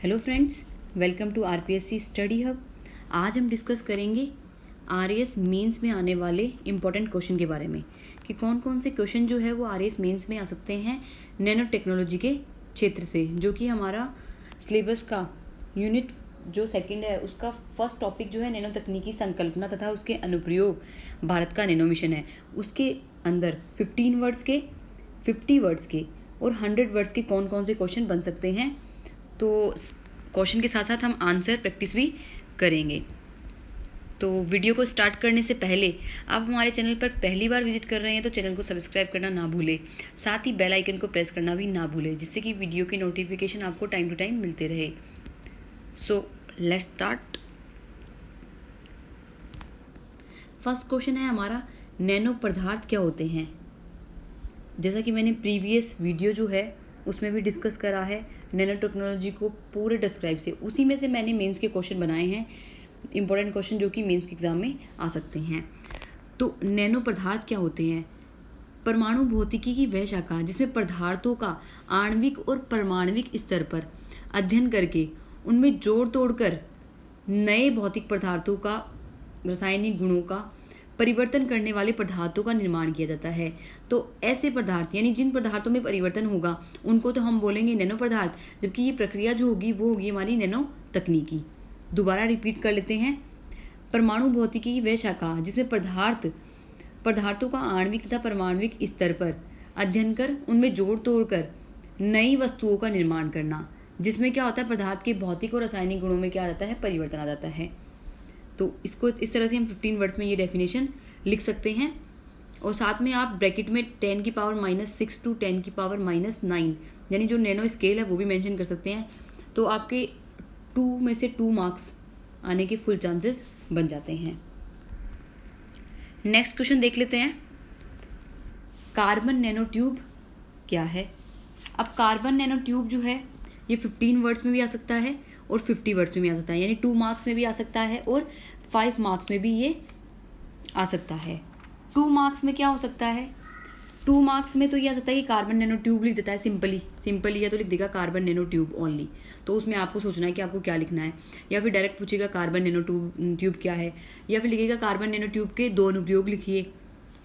Hello friends, welcome to RPSC study hub. आज हम discuss करेंगे आरएएस मेंस में आने वाले इम्पोर्टेंट क्वेश्चन के बारे में कि कौन कौन से क्वेश्चन जो है वो आरएएस मेंस में आ सकते हैं नैनो टेक्नोलॉजी के क्षेत्र से, जो कि हमारा सिलेबस का यूनिट जो सेकंड है उसका फर्स्ट टॉपिक जो है नैनो तकनीकी संकल्पना तथा उसके अनुप्रयोग भारत का नैनो मिशन है। उसके अंदर 15 वर्ड्स के, 50 वर्ड्स के और 100 वर्ड्स के कौन कौन से क्वेश्चन बन सकते हैं, तो क्वेश्चन के साथ साथ हम आंसर प्रैक्टिस भी करेंगे। तो वीडियो को स्टार्ट करने से पहले आप हमारे चैनल पर पहली बार विजिट कर रहे हैं तो चैनल को सब्सक्राइब करना ना भूलें, साथ ही बेल आइकन को प्रेस करना भी ना भूलें, जिससे कि वीडियो की नोटिफिकेशन आपको टाइम टू टाइम मिलते रहे। So let's start. First question है हमारा, नैनो पदार्थ क्या होते हैं। जैसा कि मैंने प्रीवियस वीडियो जो है उसमें भी डिस्कस करा है नैनो टेक्नोलॉजी को पूरे डिस्क्राइब से, उसी में से मैंने मेंस के क्वेश्चन बनाए हैं, इंपॉर्टेंट क्वेश्चन जो कि मेंस के एग्जाम में आ सकते हैं। तो नैनो पदार्थ क्या होते हैं। परमाणु भौतिकी की वह शाखा जिसमें पदार्थों का आणविक और परमाणविक स्तर पर अध्ययन करके उनमें जोड़ तोड़कर नए भौतिक पदार्थों का रासायनिक गुणों का परिवर्तन करने वाले पदार्थों का निर्माण किया जाता है। तो ऐसे पदार्थ यानी जिन पदार्थों में परिवर्तन होगा उनको तो हम बोलेंगे नैनो पदार्थ, जबकि ये प्रक्रिया जो होगी वो होगी हमारी नैनो तकनीकी। दोबारा रिपीट कर लेते हैं। परमाणु भौतिकी की वह शाखा जिसमें पदार्थों का आणविक तथा परमाणविक स्तर पर अध्ययन कर उनमें जोड़ तोड़ कर नई वस्तुओं का निर्माण करना, जिसमें क्या होता है पदार्थ के भौतिक और रासायनिक गुणों में क्या आ जाता है, परिवर्तन आ जाता है। तो इसको इस तरह से हम 15 वर्ड्स में ये डेफिनेशन लिख सकते हैं। और साथ में आप ब्रैकेट में 10 की पावर -6 टू 10 की पावर -9 यानी जो नैनो स्केल है वो भी मेंशन कर सकते हैं। तो आपके 2 में से 2 मार्क्स आने के फुल चांसेस बन जाते हैं। नेक्स्ट क्वेश्चन देख लेते हैं, कार्बन नैनो ट्यूब क्या है। अब कार्बन नैनो ट्यूब जो है ये 15 वर्ड्स में भी आ सकता है और 50 वर्ड्स में भी आ सकता है, यानी 2 मार्क्स में भी आ सकता है और 5 मार्क्स में भी ये आ सकता है। 2 मार्क्स में क्या हो सकता है, 2 मार्क्स में तो ये आ सकता है कि कार्बन नैनो ट्यूब लिख देता है सिंपली या तो लिख देगा कार्बन नैनो ट्यूब ओनली। तो उसमें आपको सोचना है कि आपको क्या लिखना है, या फिर डायरेक्ट पूछेगा कार्बन नैनो ट्यूब क्या है, या फिर लिखेगा कार्बन नैनो ट्यूब के 2 अनुप्रयोग लिखिए।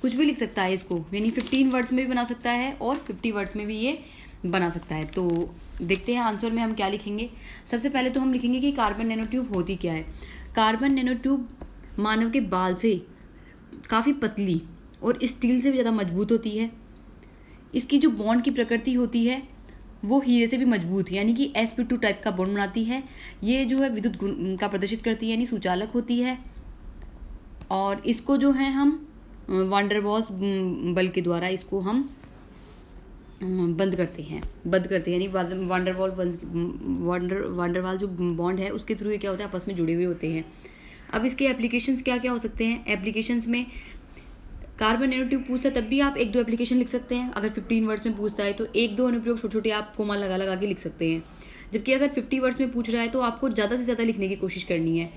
कुछ भी लिख सकता है इसको, यानी 15 वर्ड्स में भी बना सकता है और 50 वर्ड्स में भी ये बना सकता है। तो देखते हैं आंसर में हम क्या लिखेंगे। सबसे पहले तो हम लिखेंगे कि कार्बन नैनो ट्यूब होती क्या है। कार्बन नैनो ट्यूब मानव के बाल से काफ़ी पतली और स्टील से भी ज़्यादा मजबूत होती है। इसकी जो बॉन्ड की प्रकृति होती है वो हीरे से भी मजबूत है, यानी कि sp2 टाइप का बॉन्ड बनाती है। ये जो है विद्युत गुण का प्रदर्शित करती है, यानी सुचालक होती है। और इसको जो है हम वांडरवॉल्स बल के द्वारा इसको हम बंद करते हैं, यानी वांडरवाल जो बॉन्ड है उसके थ्रू ये क्या होता है, आपस में जुड़े हुए होते हैं। अब इसके एप्लीकेशंस क्या क्या हो सकते हैं। एप्लीकेशंस में कार्बन नैनो ट्यूब पूछता है तब भी आप 1-2 एप्लीकेशन लिख सकते हैं। अगर 15 वर्ड्स में पूछता है तो 1-2 अनुप्रयोग छोटे छोटे आप कोमा लगा लगा के लिख सकते हैं। जबकि अगर 50 वर्ड्स में पूछ रहा है तो आपको ज़्यादा से ज़्यादा लिखने की कोशिश करनी है।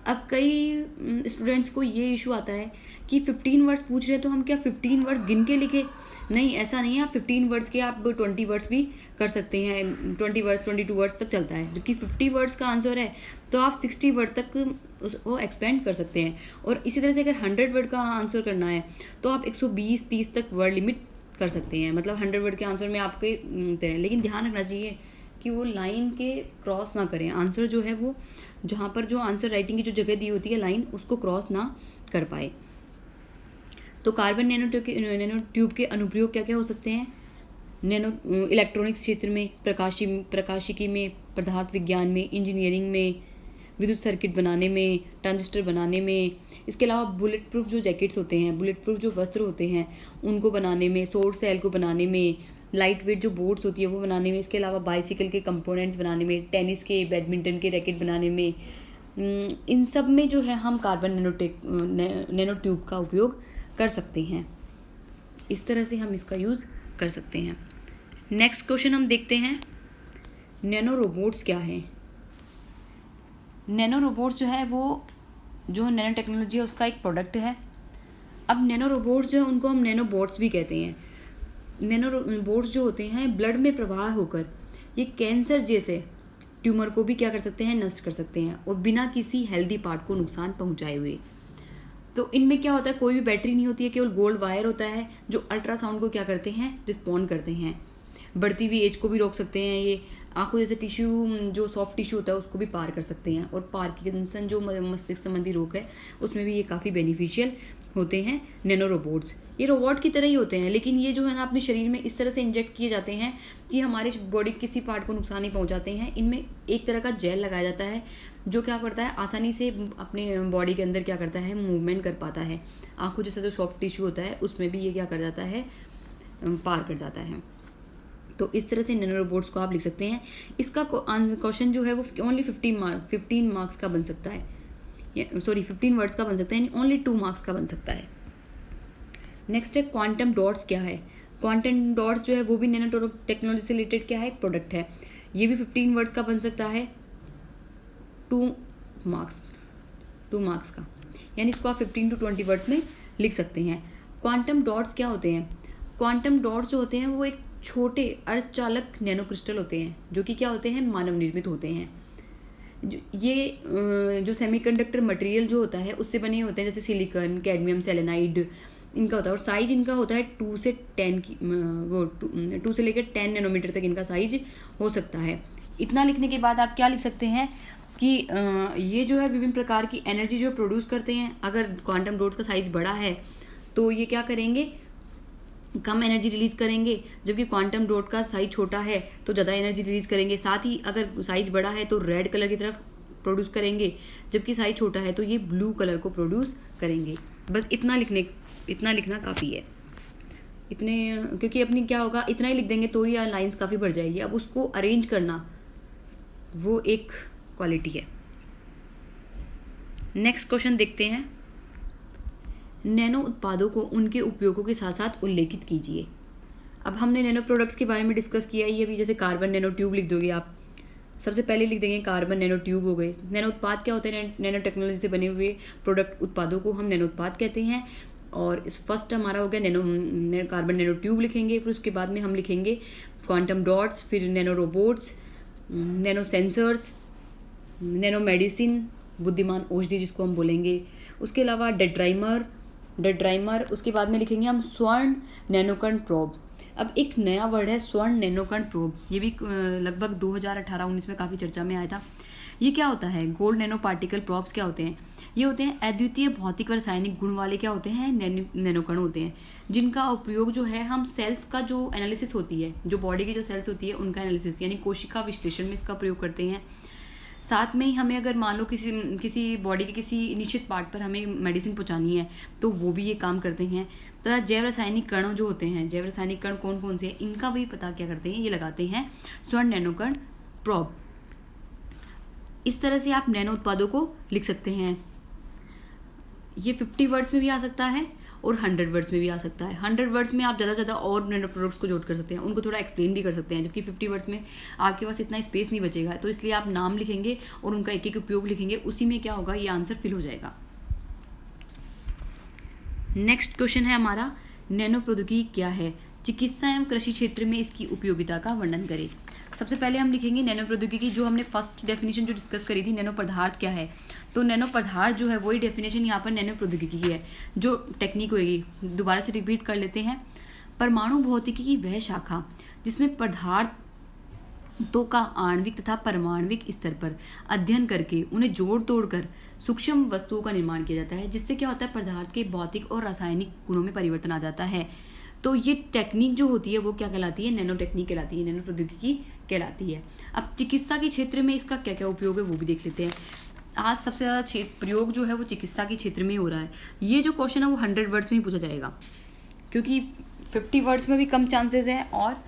अब कई स्टूडेंट्स को ये इशू आता है कि 15 वर्ड्स पूछ रहे हैं तो हम क्या 15 वर्ड्स गिन के लिखे। नहीं, ऐसा नहीं है। आप 15 वर्ड्स के आप 20 वर्ड्स भी कर सकते हैं, 20 वर्ड्स 22 वर्ड्स तक चलता है। जबकि 50 वर्ड्स का आंसर है तो आप 60 वर्ड तक उसको एक्सपेंड कर सकते हैं। और इसी तरह से अगर 100 वर्ड का आंसर करना है तो आप 120-30 तक वर्ड लिमिट कर सकते हैं। मतलब 100 वर्ड के आंसर में आपके हैं, लेकिन ध्यान रखना चाहिए कि वो लाइन के क्रॉस ना करें। आंसर जो है वो जहाँ पर जो आंसर राइटिंग की जो जगह दी होती है लाइन, उसको क्रॉस ना कर पाए। तो कार्बन नैनो ट्यूब के अनुप्रयोग क्या क्या हो सकते हैं। नैनो इलेक्ट्रॉनिक्स क्षेत्र में, प्रकाशिकी में, पदार्थ विज्ञान में, इंजीनियरिंग में, विद्युत सर्किट बनाने में, ट्रांजिस्टर बनाने में। इसके अलावा बुलेट प्रूफ जो जैकेट्स होते हैं, बुलेट प्रूफ जो वस्त्र होते हैं उनको बनाने में, सौर सेल को बनाने में, लाइट वेट जो बोर्ड्स होती है वो बनाने में। इसके अलावा बाइसिकल के कंपोनेंट्स बनाने में, टेनिस के, बैडमिंटन के रैकेट बनाने में, इन सब में जो है हम कार्बन नैनो ट्यूब का उपयोग कर सकते हैं। इस तरह से हम इसका यूज़ कर सकते हैं। नेक्स्ट क्वेश्चन हम देखते हैं, नैनो रोबोट्स क्या हैं। नैनो रोबोट्स जो है वो जो नैनो टेक्नोलॉजी है उसका एक प्रोडक्ट है। अब नैनो रोबोट्स जो है उनको हम नैनो बोट्स भी कहते हैं। नैनो बोट्स जो होते हैं ब्लड में प्रवाह होकर ये कैंसर जैसे ट्यूमर को भी क्या कर सकते हैं, नष्ट कर सकते हैं, और बिना किसी हेल्दी पार्ट को नुकसान पहुंचाए हुए। तो इनमें क्या होता है, कोई भी बैटरी नहीं होती है, केवल गोल्ड वायर होता है जो अल्ट्रासाउंड को क्या करते हैं, रिस्पॉन्ड करते हैं। बढ़ती हुई एज को भी रोक सकते हैं ये। आंखों जैसे टिश्यू, जो सॉफ्ट टिश्यू होता है उसको भी पार कर सकते हैं। और पार्किंसन जो मस्तिष्क संबंधी रोग है उसमें भी ये काफ़ी बेनिफिशियल होते हैं नैनो रोबोट्स। ये रोबोट की तरह ही होते हैं, लेकिन ये जो है ना अपने शरीर में इस तरह से इंजेक्ट किए जाते हैं कि हमारे बॉडी किसी पार्ट को नुकसान नहीं पहुंचाते हैं। इनमें एक तरह का जेल लगाया जाता है जो क्या करता है, आसानी से अपने बॉडी के अंदर क्या करता है, मूवमेंट कर पाता है। आंखों जैसा जो सॉफ्ट टिश्यू होता है उसमें भी ये क्या कर जाता है, पार कर जाता है। तो इस तरह से नैनो रोबोट्स को आप लिख सकते हैं। इसका क्वेश्चन जो है वो ओनली 15 मार्क्स का बन सकता है, 15 वर्ड्स का बन सकता है, यानी ओनली 2 मार्क्स का बन सकता है। नेक्स्ट है क्वांटम डॉट्स क्या है। क्वांटम डॉट्स जो है वो भी नैनो टेक्नोलॉजी से रिलेटेड क्या है, एक प्रोडक्ट है। ये भी 15 वर्ड्स का बन सकता है, 2 मार्क्स का, यानी इसको आप 15 to 20 वर्ड्स में लिख सकते हैं। क्वांटम डॉट्स क्या होते हैं, क्वांटम डॉट्स जो होते हैं वो एक छोटे अर्धचालक नैनो क्रिस्टल होते हैं जो कि क्या होते हैं, मानव निर्मित होते हैं। ये जो सेमीकंडक्टर मटेरियल जो होता है उससे बने होते हैं, जैसे सिलिकॉन, कैडमियम, सेलेनाइड इनका होता है। और साइज इनका होता है 2 से 10 नैनोमीटर तक इनका साइज हो सकता है। इतना लिखने के बाद आप क्या लिख सकते हैं कि ये जो है विभिन्न प्रकार की एनर्जी जो प्रोड्यूस करते हैं। अगर क्वांटम डॉट्स का साइज बड़ा है तो ये क्या करेंगे, कम एनर्जी रिलीज़ करेंगे, जबकि क्वांटम डॉट का साइज छोटा है तो ज़्यादा एनर्जी रिलीज़ करेंगे। साथ ही अगर साइज बड़ा है तो रेड कलर की तरफ प्रोड्यूस करेंगे, जबकि साइज छोटा है तो ये ब्लू कलर को प्रोड्यूस करेंगे। बस इतना लिखना काफ़ी है। क्योंकि अपनी क्या होगा, इतना ही लिख देंगे तो ही लाइंस काफ़ी बढ़ जाएगी। अब उसको अरेंज करना वो एक क्वालिटी है। नेक्स्ट क्वेश्चन देखते हैं, नैनो उत्पादों को उनके उपयोगों के साथ साथ उल्लेखित कीजिए। अब हमने नैनो प्रोडक्ट्स के बारे में डिस्कस किया ये भी, जैसे कार्बन नैनो ट्यूब लिख दोगे आप, सबसे पहले लिख देंगे कार्बन नैनो ट्यूब हो गए। नैनो उत्पाद क्या होते हैं, नैनो टेक्नोलॉजी से बने हुए प्रोडक्ट उत्पादों को हम नैनो उत्पाद कहते हैं। और इस फर्स्ट हमारा हो गया कार्बन नैनो ट्यूब लिखेंगे, फिर उसके बाद में हम लिखेंगे क्वांटम डॉट्स, फिर nano robots, nano sensors, nano medicine, बुद्धिमान औषधि जिसको हम बोलेंगे। उसके अलावा डेड्राइमर, उसके बाद में लिखेंगे हम स्वर्ण नैनोकण प्रोब। अब एक नया वर्ड है स्वर्ण नैनोकण प्रोब, ये भी लगभग 2018-19 में काफ़ी चर्चा में आया था। ये क्या होता है, गोल्ड नैनो पार्टिकल प्रोब्स क्या होते हैं, ये होते हैं अद्वितीय भौतिक और रासायनिक गुण वाले क्या होते हैं, नैनोकण होते हैं, जिनका उपयोग जो है हम सेल्स का जो एनालिसिस होती है, जो बॉडी की जो सेल्स होती है उनका एनालिसिस यानी कोशिका विश्लेषण में इसका प्रयोग करते हैं। साथ में ही हमें अगर मान लो किसी बॉडी के किसी निश्चित पार्ट पर हमें मेडिसिन पहुंचानी है तो वो भी ये काम करते हैं। तथा जैव रासायनिक कण जो होते हैं, जैव रासायनिक कण कौन कौन से हैं इनका भी पता क्या करते हैं, ये लगाते हैं स्वर्ण नैनोकण प्रोब। इस तरह से आप नैनो उत्पादों को लिख सकते हैं। ये 50 वर्ड्स में भी आ सकता है और 100 वर्ड्स में भी आ सकता है। 100 वर्ड्स में आप ज़्यादा से ज़्यादा और नैनो प्रोडक्ट्स को जोड़ कर सकते हैं, उनको थोड़ा एक्सप्लेन भी कर सकते हैं, जबकि 50 वर्ड्स में आपके पास इतना स्पेस नहीं बचेगा। तो इसलिए आप नाम लिखेंगे और उनका एक एक उपयोग लिखेंगे, उसी में क्या होगा, ये आंसर फिल हो जाएगा। नेक्स्ट क्वेश्चन है हमारा, नैनो प्रौद्योगिकी क्या है, चिकित्सा एवं कृषि क्षेत्र में इसकी उपयोगिता का वर्णन करें। सबसे पहले हम लिखेंगे नैनो प्रौद्योगिकी, जो हमने फर्स्ट डेफिनेशन जो डिस्कस करी थी, नैनो पदार्थ क्या है। तो नैनो पदार्थ जो है वही डेफिनेशन यहाँ पर नैनो प्रौद्योगिकी की है, जो टेक्निक होगी। दोबारा से रिपीट कर लेते हैं, परमाणु भौतिकी की वह शाखा जिसमें पदार्थों का आणविक तथा परमाणविक स्तर पर अध्ययन करके उन्हें जोड़ तोड़ कर सूक्ष्म वस्तुओं का निर्माण किया जाता है, जिससे क्या होता है, पदार्थ के भौतिक और रासायनिक गुणों में परिवर्तन आ जाता है। तो ये टेक्निक जो होती है वो क्या कहलाती है, नैनो टेक्निक कहलाती है, नैनो प्रौद्योगिकी कहलाती है। अब चिकित्सा के क्षेत्र में इसका क्या क्या उपयोग है वो भी देख लेते हैं। आज सबसे ज़्यादा प्रयोग जो है वो चिकित्सा के क्षेत्र में ही हो रहा है। ये जो क्वेश्चन है वो 100 वर्ड्स में ही पूछा जाएगा, क्योंकि 50 वर्ड्स में भी कम चांसेस है और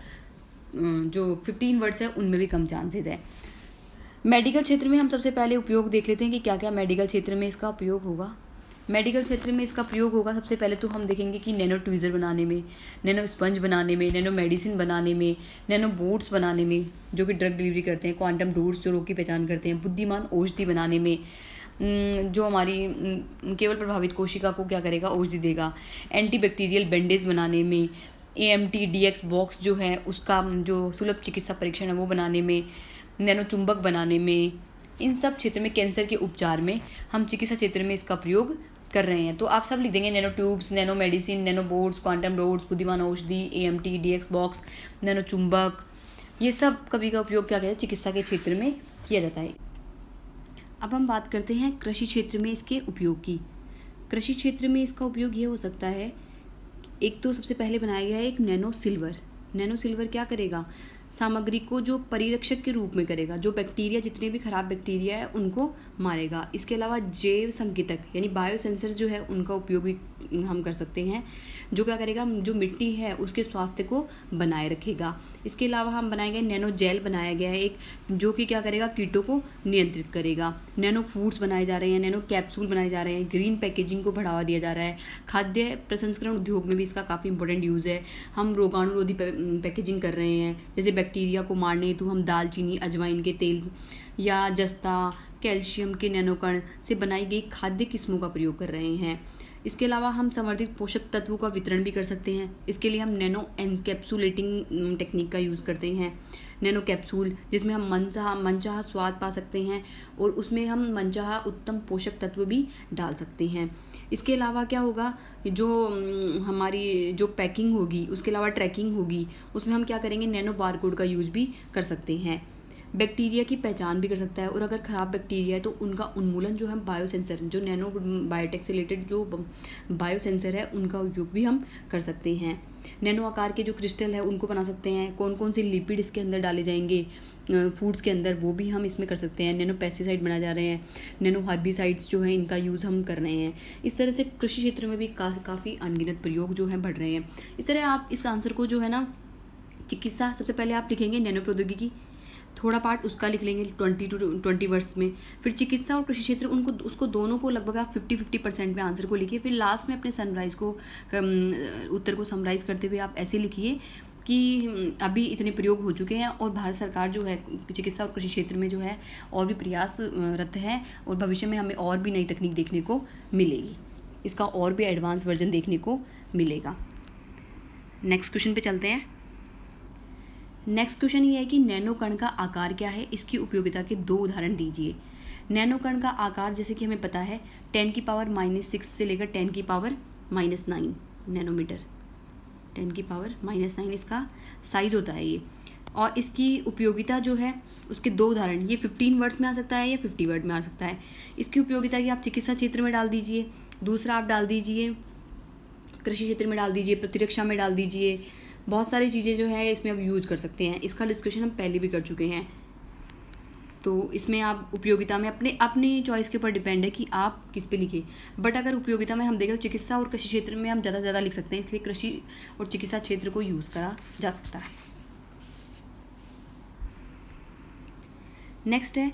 जो 15 वर्ड्स है उनमें भी कम चांसेस है। मेडिकल क्षेत्र में हम सबसे पहले उपयोग देख लेते हैं कि क्या क्या मेडिकल क्षेत्र में इसका उपयोग होगा। मेडिकल क्षेत्र में इसका प्रयोग होगा, सबसे पहले तो हम देखेंगे कि नैनो ट्वीज़र बनाने में, नैनो स्पंज बनाने में, नैनो मेडिसिन बनाने में, नैनो बोट्स बनाने में जो कि ड्रग डिलीवरी करते हैं, क्वांटम डोट्स जो रोग की पहचान करते हैं, बुद्धिमान औषधि बनाने में जो हमारी केवल प्रभावित कोशिका को क्या करेगा, औषधि देगा, एंटीबैक्टीरियल बैंडेज बनाने में, AMT DX बॉक्स जो है उसका जो सुलभ चिकित्सा परीक्षण है वो बनाने में, नैनो चुंबक बनाने में, इन सब क्षेत्र में, कैंसर के उपचार में हम चिकित्सा क्षेत्र में इसका प्रयोग कर रहे हैं। तो आप सब लिख देंगे nano tubes, nano medicine, nano boards, quantum dots, बुद्धिमान औषधि, AMT, DX बॉक्स, नैनो चुंबक, ये सब कभी का उपयोग क्या कहते हैं चिकित्सा के क्षेत्र में किया जाता है। अब हम बात करते हैं कृषि क्षेत्र में इसके उपयोग की। कृषि क्षेत्र में इसका उपयोग ये हो सकता है, एक तो सबसे पहले बनाया गया है एक नैनो सिल्वर। नैनो सिल्वर क्या करेगा, सामग्री को जो परिरक्षक के रूप में करेगा, जो बैक्टीरिया, जितने भी खराब बैक्टीरिया है उनको मारेगा। इसके अलावा जैव संकेतक यानी बायो सेंसर जो है उनका उपयोग भी हम कर सकते हैं, जो क्या करेगा, जो मिट्टी है उसके स्वास्थ्य को बनाए रखेगा। इसके अलावा हम बनाएंगे नैनो जेल बनाया गया है एक, जो कि क्या करेगा, कीटों को नियंत्रित करेगा। नैनो फूड्स बनाए जा रहे हैं, नैनो कैप्सूल बनाए जा रहे हैं, ग्रीन पैकेजिंग को बढ़ावा दिया जा रहा है। खाद्य प्रसंस्करण उद्योग में भी इसका काफ़ी इंपॉर्टेंट यूज़ है। हम रोगाणुरोधी पैकेजिंग कर रहे हैं, जैसे बैक्टीरिया को मारने हेतु हम दालचीनी, अजवाइन के तेल या जस्ता, कैल्शियम के नैनोकण से बनाई गई खाद्य किस्मों का प्रयोग कर रहे हैं। इसके अलावा हम संवर्धित पोषक तत्वों का वितरण भी कर सकते हैं। इसके लिए हम नैनो एनकैप्सुलेटिंग टेक्निक का यूज़ करते हैं। नैनो कैप्सूल जिसमें हम मनचाहा स्वाद पा सकते हैं और उसमें हम मनचाहा उत्तम पोषक तत्व भी डाल सकते हैं। इसके अलावा क्या होगा, जो हमारी जो पैकिंग होगी, उसके अलावा ट्रैकिंग होगी, उसमें हम क्या करेंगे, नैनो बारकोड का यूज़ भी कर सकते हैं। बैक्टीरिया की पहचान भी कर सकता है, और अगर ख़राब बैक्टीरिया है तो उनका उन्मूलन जो हम बायोसेंसर, जो नैनो बायोटेक से रिलेटेड जो बायोसेंसर है उनका उपयोग भी हम कर सकते हैं। नैनो आकार के जो क्रिस्टल है उनको बना सकते हैं। कौन कौन से लिपिड इसके अंदर डाले जाएंगे फूड्स के अंदर, वो भी हम इसमें कर सकते हैं। नैनो पेस्टिसाइड बनाए जा रहे हैं, नैनो हर्बिसाइड्स जो हैं इनका यूज़ हम कर रहे हैं। इस तरह से कृषि क्षेत्र में भी काफ़ी अनगिनत प्रयोग जो हैं बढ़ रहे हैं। इस तरह आप इस आंसर को जो है ना, चिकित्सा सबसे पहले आप लिखेंगे नैनो प्रौद्योगिकी, थोड़ा पार्ट उसका लिख लेंगे 20 to 20 वर्ड्स में, फिर चिकित्सा और कृषि क्षेत्र उसको दोनों को लगभग आप 50-50% में आंसर को लिखिए। फिर लास्ट में अपने उत्तर को समराइज़ करते हुए आप ऐसे लिखिए कि अभी इतने प्रयोग हो चुके हैं और भारत सरकार जो है चिकित्सा और कृषि क्षेत्र में जो है और भी प्रयासरत है, और भविष्य में हमें और भी नई तकनीक देखने को मिलेगी, इसका और भी एडवांस वर्जन देखने को मिलेगा। नेक्स्ट क्वेश्चन पे चलते हैं। नेक्स्ट क्वेश्चन ये है कि नैनो कण का आकार क्या है, इसकी उपयोगिता के 2 उदाहरण दीजिए। नैनो कण का आकार जैसे कि हमें पता है 10⁻⁻⁶ से लेकर 10⁻⁻⁹ नैनोमीटर, 10⁻⁻⁹ इसका साइज होता है ये। और इसकी उपयोगिता जो है उसके 2 उदाहरण, ये 15 वर्ड्स में आ सकता है या 50 वर्ड में आ सकता है। इसकी उपयोगिता की आप चिकित्सा क्षेत्र में डाल दीजिए, दूसरा आप डाल दीजिए कृषि क्षेत्र में डाल दीजिए, प्रतिरक्षा में डाल दीजिए, बहुत सारी चीज़ें जो है इसमें आप यूज़ कर सकते हैं। इसका डिस्कशन हम पहले भी कर चुके हैं। तो इसमें आप उपयोगिता में अपने चॉइस के ऊपर डिपेंड है कि आप किस पे लिखें। बट अगर उपयोगिता में हम देखें तो चिकित्सा और कृषि क्षेत्र में हम ज़्यादा से ज़्यादा लिख सकते हैं, इसलिए कृषि और चिकित्सा क्षेत्र को यूज़ करा जा सकता है। नेक्स्ट है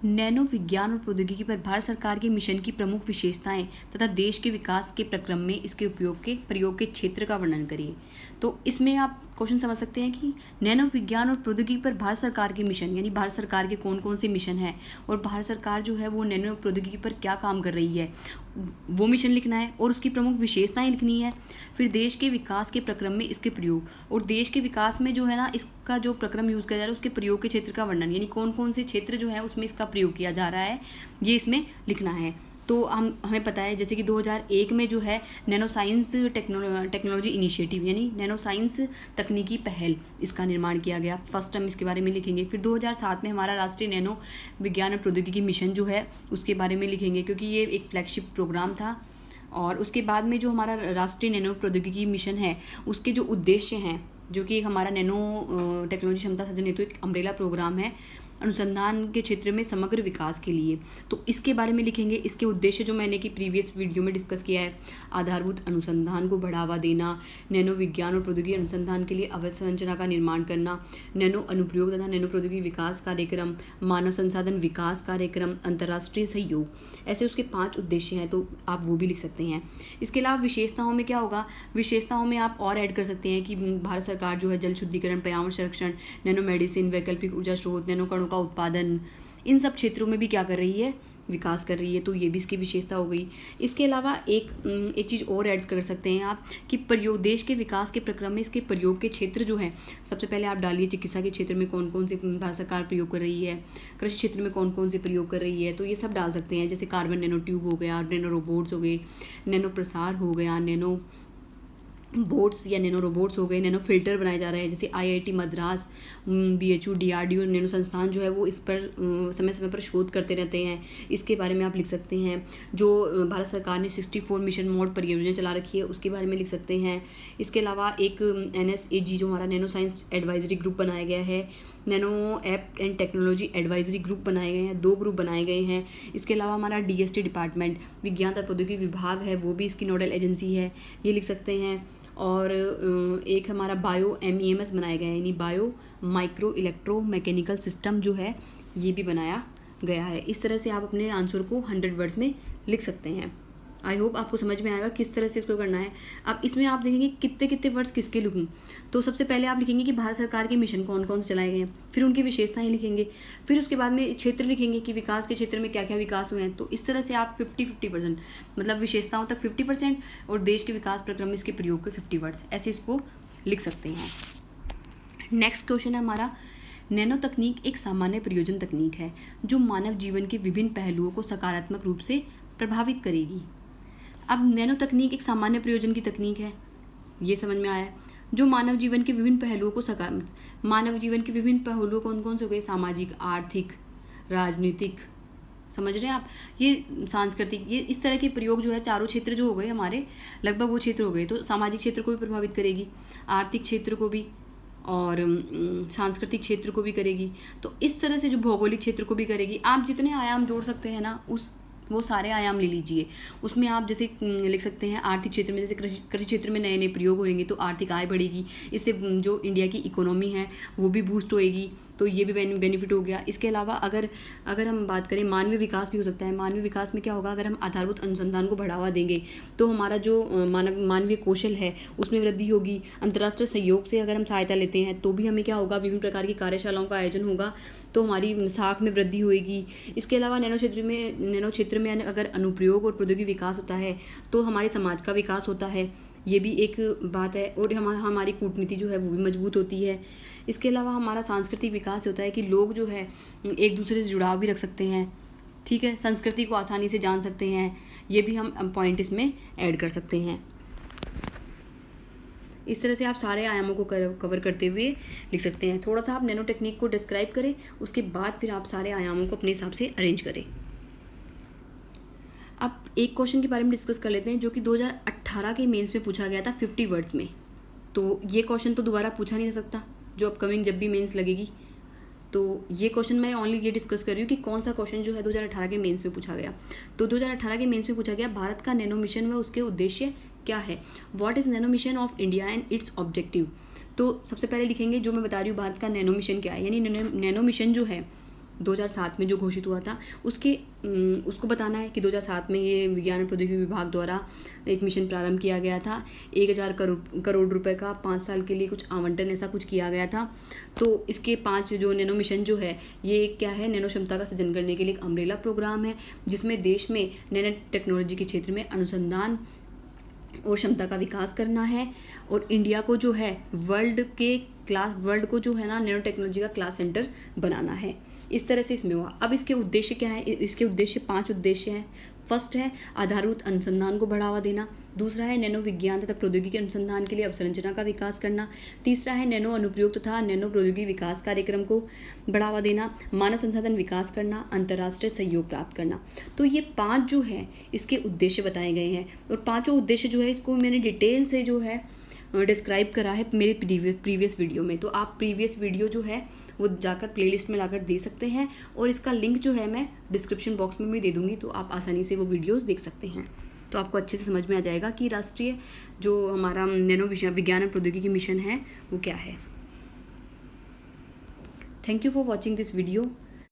नैनो विज्ञान और प्रौद्योगिकी पर भारत सरकार के मिशन की प्रमुख विशेषताएं तथा देश के विकास के प्रक्रम में इसके प्रयोग के क्षेत्र का वर्णन करिए। तो इसमें आप क्वेश्चन समझ सकते हैं कि नैनो विज्ञान और प्रौद्योगिकी पर भारत सरकार के मिशन, यानी भारत सरकार के कौन कौन से मिशन हैं और भारत सरकार जो है वो नैनो प्रौद्योगिकी पर क्या काम कर रही है, वो मिशन लिखना है और उसकी प्रमुख विशेषताएं लिखनी है। फिर देश के विकास के प्रक्रम में इसके प्रयोग, और देश के विकास में जो है ना इसका जो प्रक्रम यूज़ किया जा रहा है उसके प्रयोग के क्षेत्र का वर्णन, यानी कौन कौन से क्षेत्र जो है उसमें इसका प्रयोग किया जा रहा है, ये इसमें लिखना है। तो हमें पता है जैसे कि 2001 में जो है नैनो साइंस टेक्नोलॉजी इनिशिएटिव, यानी नैनो साइंस तकनीकी पहल, इसका निर्माण किया गया। फर्स्ट हम इसके बारे में लिखेंगे। फिर 2007 में हमारा राष्ट्रीय नैनो विज्ञान और प्रौद्योगिकी मिशन जो है उसके बारे में लिखेंगे, क्योंकि ये एक फ्लैगशिप प्रोग्राम था। और उसके बाद में जो हमारा राष्ट्रीय नैनो प्रौद्योगिकी मिशन है उसके जो उद्देश्य हैं, जो कि हमारा नैनो टेक्नोलॉजी क्षमता सृजन हेतु एक अम्ब्रेला प्रोग्राम है अनुसंधान के क्षेत्र में समग्र विकास के लिए, तो इसके बारे में लिखेंगे। इसके उद्देश्य जो मैंने कि प्रीवियस वीडियो में डिस्कस किया है, आधारभूत अनुसंधान को बढ़ावा देना, नैनो विज्ञान और प्रौद्योगिकी अनुसंधान के लिए अवसंरचना का निर्माण करना, नैनो अनुप्रयोग तथा नैनो प्रौद्योगिकी विकास कार्यक्रम, मानव संसाधन विकास कार्यक्रम, अंतर्राष्ट्रीय सहयोग, ऐसे उसके 5 उद्देश्य हैं, तो आप वो भी लिख सकते हैं। इसके अलावा विशेषताओं में क्या होगा, विशेषताओं में आप और ऐड कर सकते हैं कि भारत सरकार जो है जल शुद्धिकरण, पर्यावरण संरक्षण, नैनो मेडिसिन, वैकल्पिक ऊर्जा स्रोत, नैनो कणों का उत्पादन, इन सब क्षेत्रों में भी क्या कर रही है, विकास कर रही है, तो ये भी इसकी विशेषता हो गई। इसके अलावा एक चीज़ और ऐड कर सकते हैं आप कि प्रयोग, देश के विकास के प्रक्रम में इसके प्रयोग के क्षेत्र जो हैं, सबसे पहले आप डालिए चिकित्सा के क्षेत्र में कौन कौन से भारत सरकार प्रयोग कर रही है, कृषि क्षेत्र में कौन कौन से प्रयोग कर रही है, तो ये सब डाल सकते हैं। जैसे कार्बन नैनो ट्यूब हो गया, नैनो रोबोट्स हो गए, नैनो प्रसार हो गया, नैनो बोट्स या नैनो रोबोट्स हो गए, नैनो फिल्टर बनाए जा रहे हैं। जैसे IIT Madras, BHU, DRDO nano संस्थान जो है वो इस पर समय समय पर शोध करते रहते हैं, इसके बारे में आप लिख सकते हैं। जो भारत सरकार ने 64 मिशन मोड परियोजना चला रखी है उसके बारे में लिख सकते हैं। इसके अलावा एक NSAG जो हमारा नैनो साइंस एडवाइजरी ग्रुप बनाया गया है, nano app and technology advisory group बनाए गए हैं, 2 ग्रुप बनाए गए हैं। इसके अलावा हमारा DST डिपार्टमेंट, विज्ञान तथा प्रौद्योगिकी विभाग है, वो भी इसकी नोडल एजेंसी है, ये लिख सकते हैं। और एक हमारा बायो MEMS बनाया गया है, यानी bio micro electro mechanical system जो है ये भी बनाया गया है। इस तरह से आप अपने आंसर को 100 वर्ड्स में लिख सकते हैं। आई होप आपको समझ में आएगा किस तरह से इसको करना है। अब इसमें आप देखेंगे कितने कितने वर्ड्स किसके लिखूँ, तो सबसे पहले आप लिखेंगे कि भारत सरकार के मिशन कौन कौन से चलाए गए हैं, फिर उनकी विशेषताएं लिखेंगे, फिर उसके बाद में क्षेत्र लिखेंगे कि विकास के क्षेत्र में क्या क्या विकास हुए हैं। तो इस तरह से आप 50-50% मतलब विशेषताओं तक 50% और देश के विकास प्रक्रम में इसके प्रयोग के 50 वर्ड्स ऐसे इसको लिख सकते हैं। नेक्स्ट क्वेश्चन है हमारा, नैनो तकनीक एक सामान्य प्रयोजन तकनीक है जो मानव जीवन के विभिन्न पहलुओं को सकारात्मक रूप से प्रभावित करेगी। अब नैनो तकनीक एक सामान्य प्रयोजन की तकनीक है, ये समझ में आया, जो मानव जीवन के विभिन्न पहलुओं को मानव जीवन के विभिन्न पहलुओं कौन कौन से हो गए, सामाजिक, आर्थिक, राजनीतिक, समझ रहे हैं आप, ये सांस्कृतिक, ये इस तरह के प्रयोग जो है चारों क्षेत्र जो हो गए हमारे, लगभग वो क्षेत्र हो गए। तो सामाजिक क्षेत्र को भी प्रभावित करेगी, आर्थिक क्षेत्र को भी, और सांस्कृतिक क्षेत्र को भी करेगी। तो इस तरह से जो भौगोलिक क्षेत्र को भी करेगी। आप जितने आयाम जोड़ सकते हैं ना, वो सारे आयाम ले लीजिए। उसमें आप जैसे लिख सकते हैं आर्थिक क्षेत्र में, जैसे कृषि क्षेत्र में नए नए प्रयोग होंगे तो आर्थिक आय बढ़ेगी, इससे जो इंडिया की इकोनॉमी है वो भी बूस्ट होएगी, तो ये भी बेनिफिट हो गया। इसके अलावा अगर हम बात करें मानवीय विकास भी हो सकता है। मानवीय विकास में क्या होगा, अगर हम आधारभूत अनुसंधान को बढ़ावा देंगे तो हमारा जो मानवीय कौशल है उसमें वृद्धि होगी। अंतर्राष्ट्रीय सहयोग से अगर हम सहायता लेते हैं तो भी हमें क्या होगा, विभिन्न प्रकार की कार्यशालाओं का आयोजन होगा तो हमारी साख में वृद्धि होएगी। इसके अलावा नैनो क्षेत्र में अगर अनुप्रयोग और प्रौद्योगिकी विकास होता है तो हमारे समाज का विकास होता है, ये भी एक बात है। और हमारी कूटनीति जो है वो भी मजबूत होती है। इसके अलावा हमारा सांस्कृतिक विकास होता है कि लोग जो है एक दूसरे से जुड़ाव भी रख सकते हैं, ठीक है, संस्कृति को आसानी से जान सकते हैं, ये भी हम पॉइंट इसमें ऐड कर सकते हैं। इस तरह से आप सारे आयामों को कवर करते हुए लिख सकते हैं। थोड़ा सा आप नैनो टेक्निक को डिस्क्राइब करें, उसके बाद फिर आप सारे आयामों को अपने हिसाब से अरेंज करें। अब एक क्वेश्चन के बारे में डिस्कस कर लेते हैं जो कि 2018 के मेंस में पूछा गया था 50 वर्ड्स में। तो ये क्वेश्चन तो दोबारा पूछा नहीं जा सकता, जो अपकमिंग जब भी मेंस लगेगी। तो ये क्वेश्चन मैं ओनली ये डिस्कस कर रही हूँ कि कौन सा क्वेश्चन जो है 2018 के मेंस में पूछा गया। तो 2018 के मेंस में पूछा गया भारत का नैनो मिशन व उसके उद्देश्य क्या है। What is nano mission of India and it's objective. तो सबसे पहले लिखेंगे जो मैं बता रही हूँ भारत का नैनो मिशन क्या है, यानी नैनो मिशन जो है 2007 में जो घोषित हुआ था उसको बताना है कि 2007 में ये विज्ञान और प्रौद्योगिकी विभाग द्वारा एक मिशन प्रारंभ किया गया था। 1000 करोड़ रुपए का 5 साल के लिए कुछ आवंटन ऐसा कुछ किया गया था। तो इसके 5 जो नैनो मिशन जो है ये क्या है, नैनो क्षमता का सृजन करने के लिए एक अम्ब्रेला प्रोग्राम है जिसमें देश में नैनो टेक्नोलॉजी के क्षेत्र में अनुसंधान और क्षमता का विकास करना है और इंडिया को जो है वर्ल्ड को जो है ना नैनो टेक्नोलॉजी का क्लास सेंटर बनाना है। इस तरह से इसमें हुआ। अब इसके उद्देश्य क्या है, इसके उद्देश्य 5 उद्देश्य हैं। फर्स्ट है आधारभूत अनुसंधान को बढ़ावा देना, दूसरा है नैनो विज्ञान तथा प्रौद्योगिकी अनुसंधान के लिए अवसंरचना का विकास करना, तीसरा है नैनो अनुप्रयोग तथा नैनो प्रौद्योगिकी विकास कार्यक्रम को बढ़ावा देना, मानव संसाधन विकास करना, अंतर्राष्ट्रीय सहयोग प्राप्त करना। तो ये 5 जो है इसके उद्देश्य बताए गए हैं और 5 उद्देश्य जो है इसको मैंने डिटेल से जो है डिस्क्राइब करा है मेरे प्रीवियस वीडियो में। तो आप प्रीवियस वीडियो जो है वो जाकर प्लेलिस्ट में लाकर दे सकते हैं और इसका लिंक जो है मैं डिस्क्रिप्शन बॉक्स में भी दे दूँगी, तो आप आसानी से वो वीडियोस देख सकते हैं। तो आपको अच्छे से समझ में आ जाएगा कि राष्ट्रीय जो हमारा नैनो विज्ञान और प्रौद्योगिकी मिशन है वो क्या है। Thank you for watching this video.